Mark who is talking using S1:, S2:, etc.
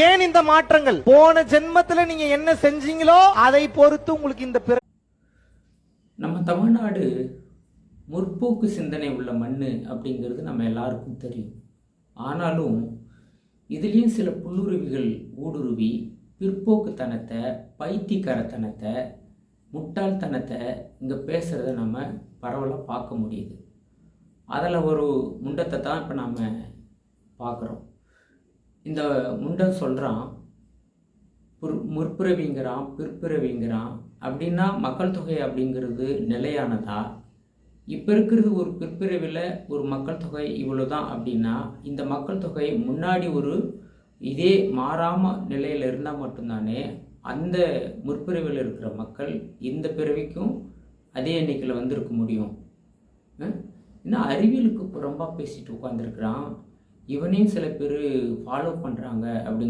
S1: ஏன் இந்த மாற்றங்கள்? போன ஜென்மத்துல நீங்க என்ன செஞ்சீங்களோ அதை பொறுத்து உங்களுக்கு இந்த
S2: நம்ம தமிழ்நாடு முற்போக்கு சிந்தனை உள்ள மண் அப்படிங்கிறது நம்ம எல்லாருக்கும் தெரியும். ஆனாலும் இதுலேயும் சில புல்லுருவிகள் ஊடுருவி பிற்போக்குத்தனத்தை, பைத்தியக்காரத்தனத்தை, முட்டாள்தனத்தை இங்கே பேசுகிறத நம்ம பரவலாக பார்க்க முடியுது. அதில் ஒரு முண்டத்தை தான் இப்போ நாம் பார்க்குறோம். இந்த முண்டை சொல்கிறான், முற்பிறவிங்கிறான், பிற்பிறவிங்கிறான். அப்படின்னா மக்கள் தொகை அப்படிங்கிறது நிலையானதா? இப்போ இருக்கிறது ஒரு பிற்பிறவியில் ஒரு மக்கள் தொகை இவ்வளோ தான் அப்படின்னா, இந்த மக்கள் தொகை முன்னாடி ஒரு இதே மாறாமல் நிலையில் இருந்தால் மட்டும்தானே அந்த முற்பிறவியில் இருக்கிற மக்கள் இந்த பிறவிக்கும் அதே எண்ணிக்கையில் வந்திருக்க முடியும். இன்னும் அறிவியலுக்கு புறம்பாக பேசிட்டு உட்காந்துருக்குறான். இவனையும் சில பேர் ஃபாலோ பண்ணுறாங்க அப்படிங்க.